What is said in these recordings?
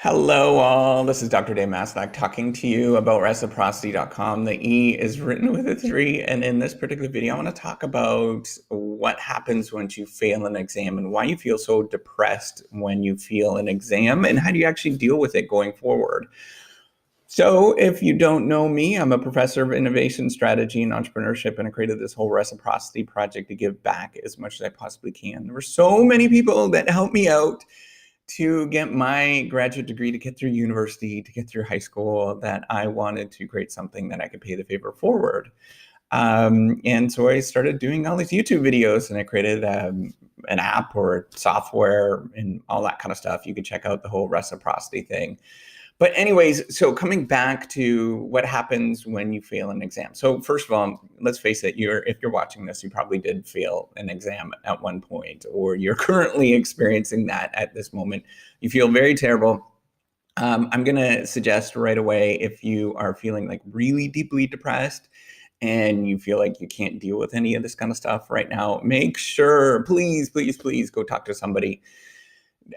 Hello, all. This is Dr. Dave Maslock talking to you about reciprocity.com. The E is written with a 3. And in this particular video, I want to talk about what happens once you fail an exam and why you feel so depressed when you fail an exam and how do you actually deal with it going forward. So if you don't know me, I'm a professor of innovation strategy and entrepreneurship, and I created this whole reciprocity project to give back as much as I possibly can. There were so many people that helped me out to get my graduate degree, to get through university, to get through high school, that I wanted to create something that I could pay the favor forward. And so I started doing all these YouTube videos, and I created an app or software and all that kind of stuff. You can check out the whole reciprocity thing. But anyways, so coming back to what happens when you fail an exam. So first of all, let's face it, if you're watching this, you probably did fail an exam at one point, or you're currently experiencing that at this moment. You feel very terrible. I'm going to suggest right away, if you are feeling like really deeply depressed and you feel like you can't deal with any of this kind of stuff right now, make sure, please, please, please go talk to somebody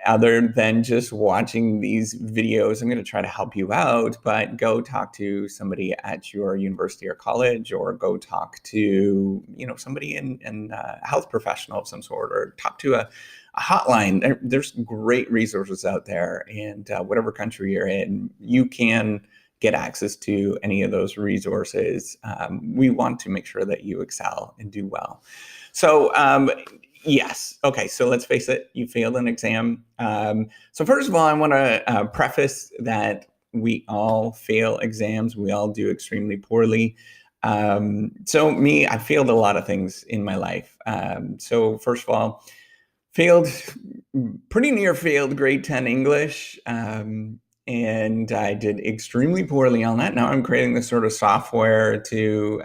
other than just watching these videos. I'm going to try to help you out, but go talk to somebody at your university or college, or go talk to, somebody in a health professional of some sort, or talk to a hotline. There's great resources out there, and whatever country you're in, you can get access to any of those resources. We want to make sure that you excel and do well. So, yes. Okay. So let's face it, you failed an exam. So first of all, I want to preface that we all fail exams. We all do extremely poorly. So me, I failed a lot of things in my life. So first of all, pretty near failed grade 10 English. And I did extremely poorly on that. Now I'm creating this sort of software to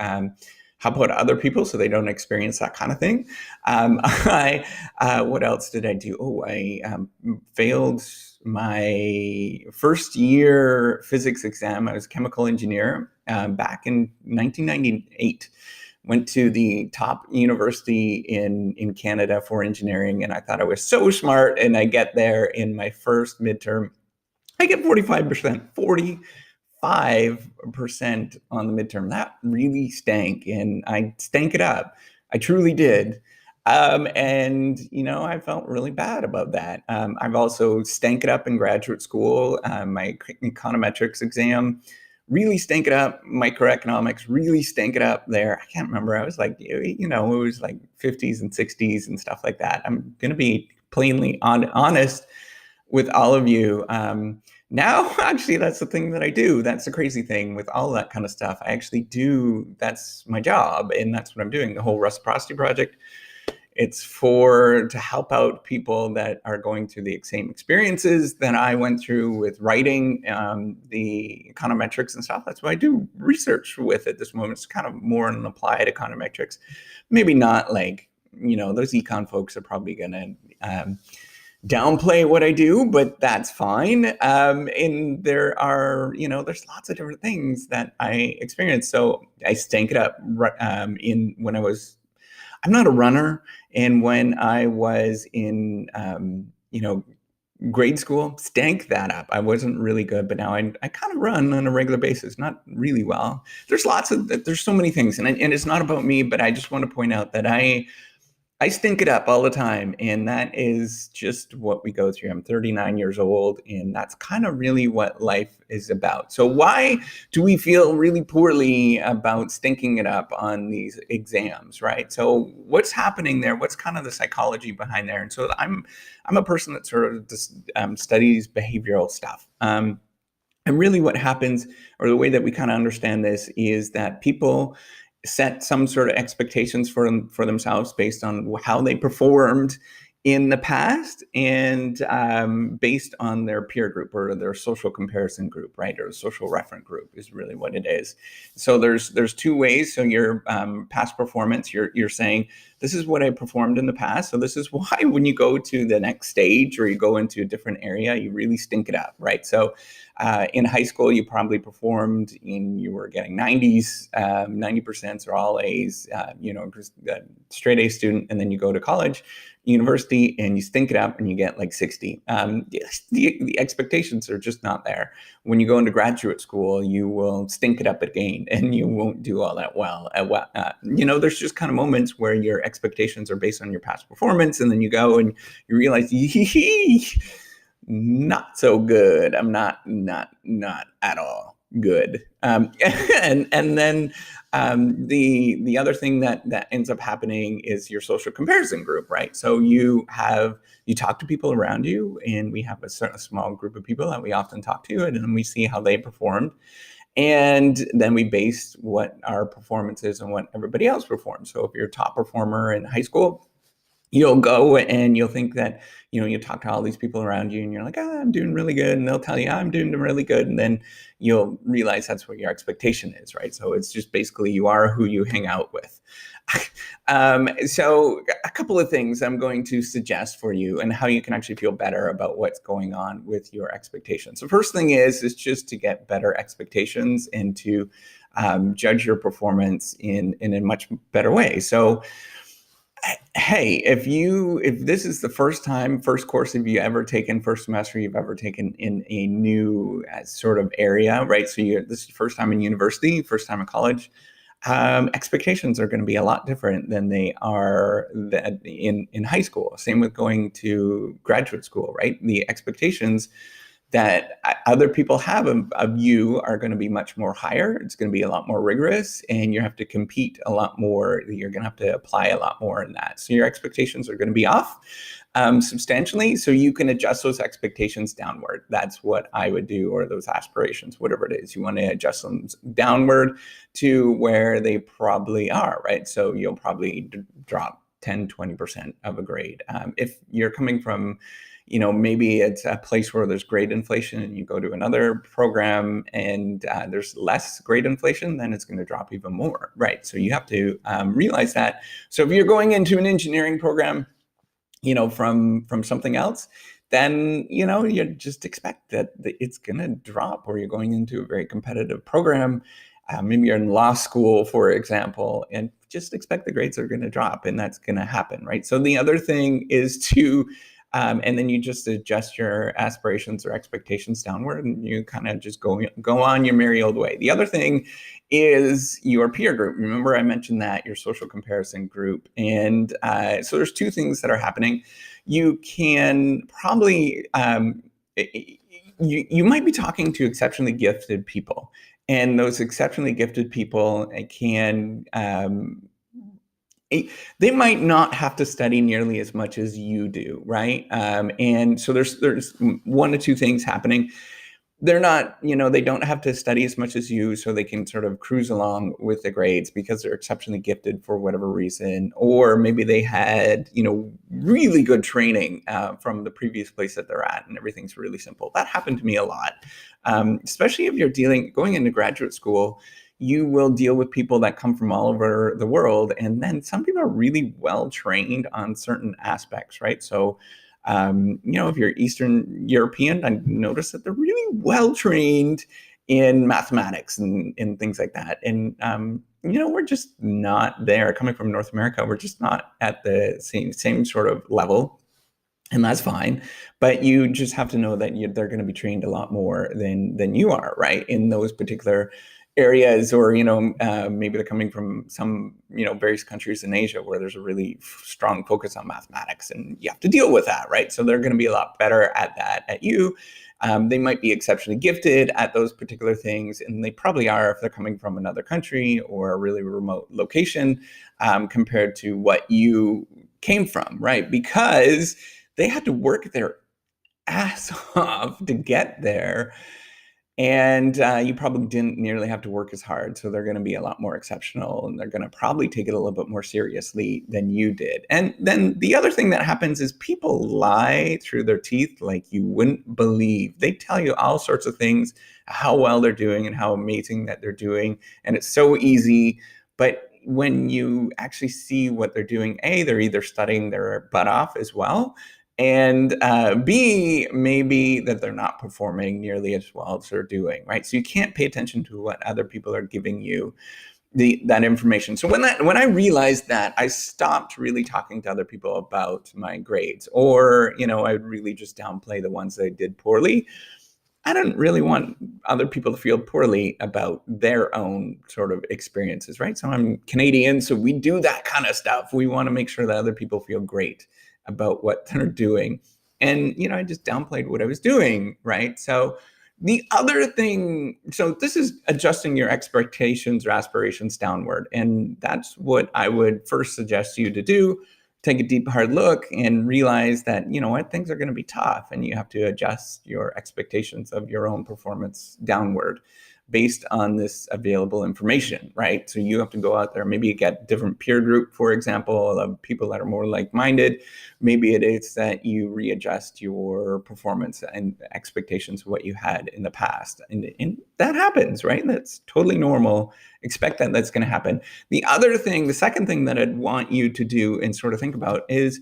help out other people so they don't experience that kind of thing. What else did I do? Oh, I failed my first year physics exam. I was a chemical engineer back in 1998. Went to the top university in Canada for engineering, and I thought I was so smart. And I get there in my first midterm, I get 45%, 45% on the midterm. That really stank, and I stank it up. I truly did. And, I felt really bad about that. I've also stank it up in graduate school. My econometrics exam really stank it up. Microeconomics really stank it up there. I can't remember. I was like, it was like 50s and 60s and stuff like that. I'm going to be plainly honest with all of you. Now, actually, that's the thing that I do. That's the crazy thing with all that kind of stuff. I actually do. That's my job, and that's what I'm doing. The whole reciprocity project. It's to help out people that are going through the same experiences that I went through with writing the econometrics and stuff. That's why I do research with at this moment. It's kind of more an applied econometrics. Maybe not like, those econ folks are probably going to downplay what I do, but that's fine. And there are, there's lots of different things that I experience. So I stank it up I'm not a runner. And when I was in, grade school, stank that up. I wasn't really good, but now I kind of run on a regular basis, not really well. There's so many things, and it's not about me, but I just want to point out that I stink it up all the time, and that is just what we go through. I'm 39 years old, and that's kind of really what life is about. So why do we feel really poorly about stinking it up on these exams, right? So what's happening there? What's kind of the psychology behind there? And so I'm a person that sort of just, studies behavioral stuff. And really what happens, or the way that we kind of understand this, is that people set some sort of expectations for themselves based on how they performed in the past, and based on their peer group or their social comparison group, right? Or social reference group is really what it is. So there's two ways. So your past performance, you're saying this is what I performed in the past. So this is why when you go to the next stage or you go into a different area, you really stink it up, right? So in high school, you probably performed you were getting 90s, 90% or all A's, straight A student. And then you go to college, university, and you stink it up and you get like 60. The expectations are just not there. When you go into graduate school, you will stink it up again and you won't do all that well. There's just kind of moments where your expectations are based on your past performance, and then you go and you realize, not so good. I'm not at all good. And then the other thing that ends up happening is your social comparison group, right? So you talk to people around you, and we have a small group of people that we often talk to, and then we see how they performed. And then we base what our performance is on what everybody else performs. So if you're a top performer in high school, you'll go and you'll think that, you talk to all these people around you and you're like, I'm doing really good. And they'll tell you, I'm doing really good. And then you'll realize that's what your expectation is, right? So it's just basically you are who you hang out with. So a couple of things I'm going to suggest for you and how you can actually feel better about what's going on with your expectations. The first thing is just to get better expectations and to judge your performance in a much better way. So hey, if this is the first course you've ever taken, first semester you've ever taken in a new sort of area, right? So this is your first time in university, first time in college, expectations are going to be a lot different than they are in high school. Same with going to graduate school, right? The expectations that other people have of you are going to be much more higher. It's going to be a lot more rigorous, and you have to compete a lot more. You're going to have to apply a lot more in that. So your expectations are going to be off substantially. So you can adjust those expectations downward. That's what I would do, or those aspirations, whatever it is. You want to adjust them downward to where they probably are, right? So you'll probably drop 10, 20% of a grade. If you're coming from maybe it's a place where there's grade inflation and you go to another program and there's less grade inflation, then it's going to drop even more, right? So you have to realize that. So if you're going into an engineering program, from something else, then, you just expect that it's going to drop, or you're going into a very competitive program. Maybe you're in law school, for example, and just expect the grades are going to drop, and that's going to happen, right? So the other thing is to and then you just adjust your aspirations or expectations downward, and you kind of just go on your merry old way. The other thing is your peer group. Remember, I mentioned that your social comparison group. And so there's two things that are happening. You can probably, you might be talking to exceptionally gifted people, and those exceptionally gifted people can, they might not have to study nearly as much as you do, right? And so there's one or two things happening. They're not, they don't have to study as much as you, so they can sort of cruise along with the grades because they're exceptionally gifted for whatever reason. Or maybe they had, really good training from the previous place that they're at, and everything's really simple. That happened to me a lot, especially if you're going into graduate school. You will deal with people that come from all over the world. And then some people are really well trained on certain aspects, right? So, if you're Eastern European, I notice that they're really well trained in mathematics and things like that. And, we're just not there. Coming from North America, we're just not at the same sort of level. And that's fine. But you just have to know that they're going to be trained a lot more than you are, right? In those particular areas, or maybe they're coming from some various countries in Asia where there's a really strong focus on mathematics, and you have to deal with that, right? So they're going to be a lot better at that at you. They might be exceptionally gifted at those particular things, and they probably are if they're coming from another country or a really remote location compared to what you came from, right? Because they had to work their ass off to get there. And you probably didn't nearly have to work as hard. So they're going to be a lot more exceptional, and they're going to probably take it a little bit more seriously than you did. And then the other thing that happens is people lie through their teeth like you wouldn't believe. They tell you all sorts of things, how well they're doing and how amazing that they're doing. And it's so easy. But when you actually see what they're doing, A, they're either studying their butt off as well, and B, maybe that they're not performing nearly as well as they're doing, right? So you can't pay attention to what other people are giving you that information. So when I realized that, I stopped really talking to other people about my grades, or I would really just downplay the ones that I did poorly. I don't really want other people to feel poorly about their own sort of experiences, right? So I'm Canadian, so we do that kind of stuff. We want to make sure that other people feel great about what they're doing. And, I just downplayed what I was doing, right? So the other thing, so this is adjusting your expectations or aspirations downward. And that's what I would first suggest you to do. Take a deep, hard look and realize that, what, things are going to be tough and you have to adjust your expectations of your own performance downward based on this available information, right? So you have to go out there, maybe you get different peer group, for example, of people that are more like-minded. Maybe it is that you readjust your performance and expectations of what you had in the past. And that happens, right? That's totally normal. Expect that that's going to happen. The second thing that I'd want you to do and sort of think about is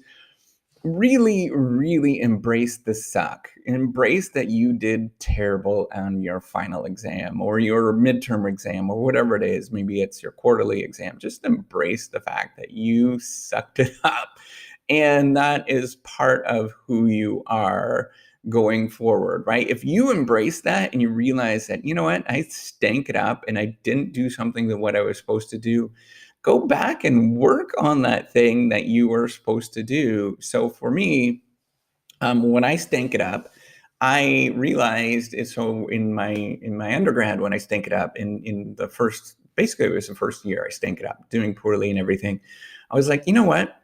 really, really embrace the suck. Embrace that you did terrible on your final exam or your midterm exam or whatever it is. Maybe it's your quarterly exam. Just embrace the fact that you sucked it up. And that is part of who you are going forward, right? If you embrace that and you realize that, what, I stank it up and I didn't do something that what I was supposed to do, go back and work on that thing that you were supposed to do. So for me, when I stank it up, I realized so in my undergrad, when I stank it up in the first, basically it was the first year I stank it up, doing poorly and everything. I was like, you know what?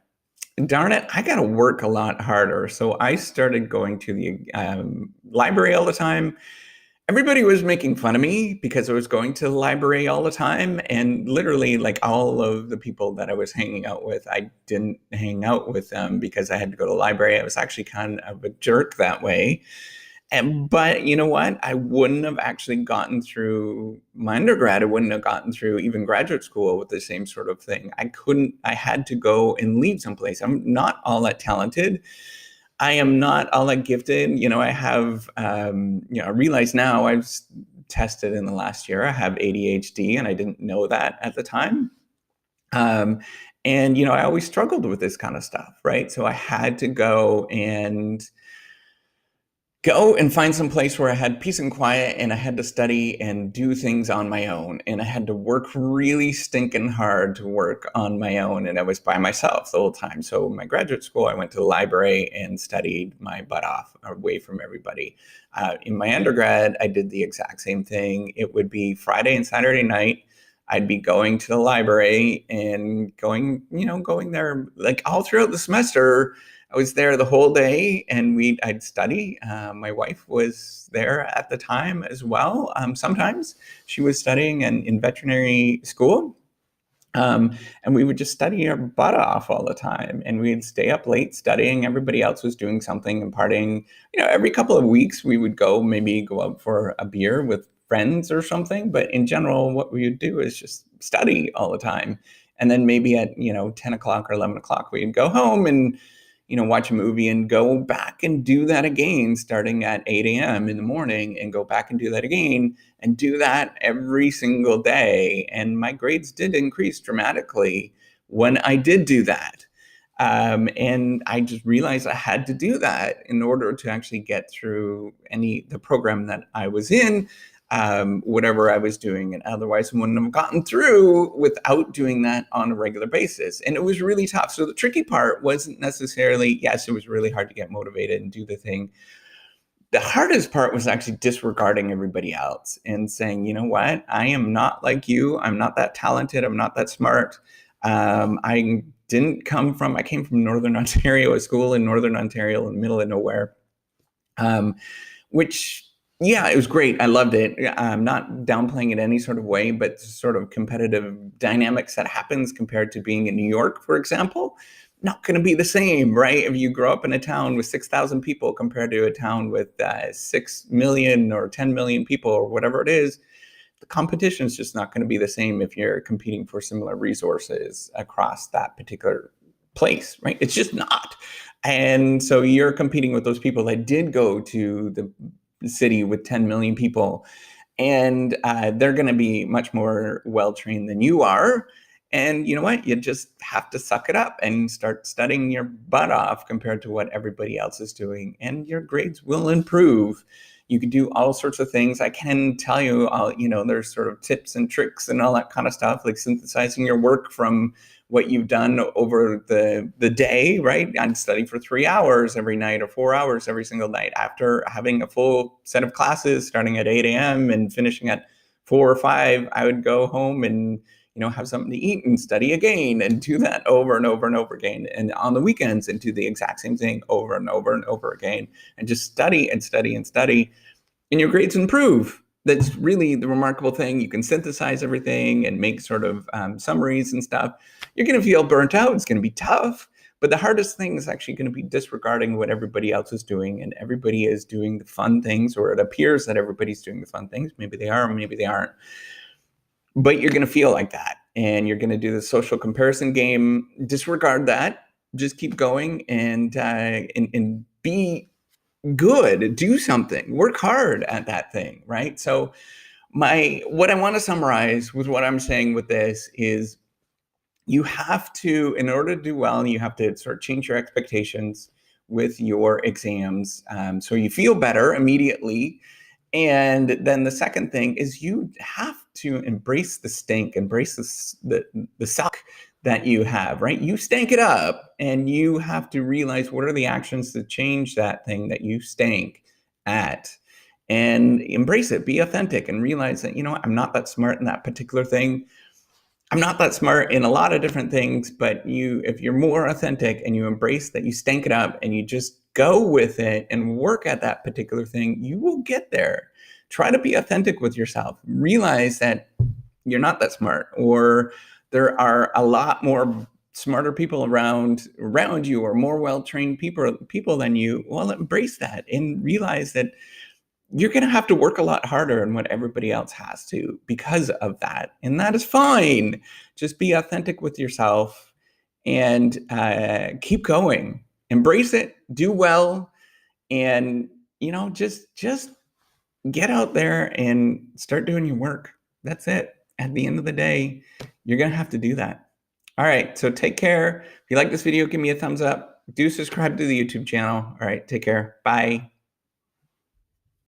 Darn it, I got to work a lot harder. So I started going to the library all the time. Everybody was making fun of me because I was going to the library all the time. And literally, like, all of the people that I was hanging out with, I didn't hang out with them because I had to go to the library. I was actually kind of a jerk that way. But you know what? I wouldn't have actually gotten through my undergrad. I wouldn't have gotten through even graduate school with the same sort of thing. I had to go and leave someplace. I'm not all that talented. I am not all that gifted. I have, I realize now I've tested in the last year, I have ADHD and I didn't know that at the time. And, I always struggled with this kind of stuff, right? So I had to go and find some place where I had peace and quiet and I had to study and do things on my own. And I had to work really stinking hard to work on my own. And I was by myself the whole time. So in my graduate school, I went to the library and studied my butt off away from everybody. In my undergrad, I did the exact same thing. It would be Friday and Saturday night. I'd be going to the library and going there like all throughout the semester. I was there the whole day and I'd study. My wife was there at the time as well. Sometimes she was studying in veterinary school. And we would just study our butt off all the time. And we'd stay up late studying. Everybody else was doing something and partying. Every couple of weeks we would maybe go out for a beer with friends or something. But in general, what we would do is just study all the time. And then maybe at, 10 o'clock or 11 o'clock, we'd go home and watch a movie and go back and do that again, starting at 8 a.m. in the morning, and go back and do that again and do that every single day. And my grades did increase dramatically when I did do that. And I just realized I had to do that in order to actually get through the program that I was in, whatever I was doing, and otherwise I wouldn't have gotten through without doing that on a regular basis. And it was really tough. So the tricky part wasn't necessarily, yes, it was really hard to get motivated and do the thing. The hardest part was actually disregarding everybody else and saying, you know what, I am not like you. I'm not that talented. I'm not that smart. I came from Northern Ontario, a school in Northern Ontario in the middle of nowhere, which, yeah, it was great. I loved it. I'm not downplaying it any sort of way, but sort of competitive dynamics that happens compared to being in New York, for example, not going to be the same, right? If you grow up in a town with 6,000 people compared to a town with 6 million or 10 million people or whatever it is, the competition is just not going to be the same if you're competing for similar resources across that particular place, right? It's just not. And so you're competing with those people that did go to the city with 10 million people, and they're going to be much more well-trained than you are. And you know what? You just have to suck it up and start studying your butt off compared to what everybody else is doing, and your grades will improve. You can do all sorts of things. I can tell you, there's sort of tips and tricks and all that kind of stuff, like synthesizing your work from what you've done over the day, right? I'd study for 3 hours every night or 4 hours every single night after having a full set of classes starting at 8 a.m. and finishing at 4 or 5. I would go home and have something to eat and study again and do that over and over and over again. And on the weekends and do the exact same thing over and over and over again, and just study and study and study, and your grades improve. That's really the remarkable thing. You can synthesize everything and make sort of summaries and stuff. You're going to feel burnt out. It's going to be tough. But the hardest thing is actually going to be disregarding what everybody else is doing. And everybody is doing the fun things, or it appears that everybody's doing the fun things. Maybe they are, maybe they aren't. But you're going to feel like that. And you're going to do the social comparison game. Disregard that. Just keep going and be good. Do something. Work hard at that thing, right? So what I want to summarize with what I'm saying with this is, you have to, in order to do well, you have to sort of change your expectations with your exams, so you feel better immediately. And then the second thing is, you have to embrace the stink, embrace the suck that you have, right? You stank it up, and you have to realize what are the actions to change that thing that you stank at, and embrace it, be authentic, and realize that, I'm not that smart in that particular thing. I'm not that smart in a lot of different things, but if you're more authentic and you embrace that you stank it up and you just go with it and work at that particular thing, you will get there. Try to be authentic with yourself. Realize that you're not that smart, or there are a lot more smarter people around you, or more well-trained people than you. Well, embrace that and realize that you're going to have to work a lot harder than what everybody else has to because of that. And that is fine. Just be authentic with yourself and keep going. Embrace it. Do well. And, just get out there and start doing your work. That's it. At the end of the day, you're going to have to do that. All right. So take care. If you like this video, give me a thumbs up. Do subscribe to the YouTube channel. All right. Take care. Bye.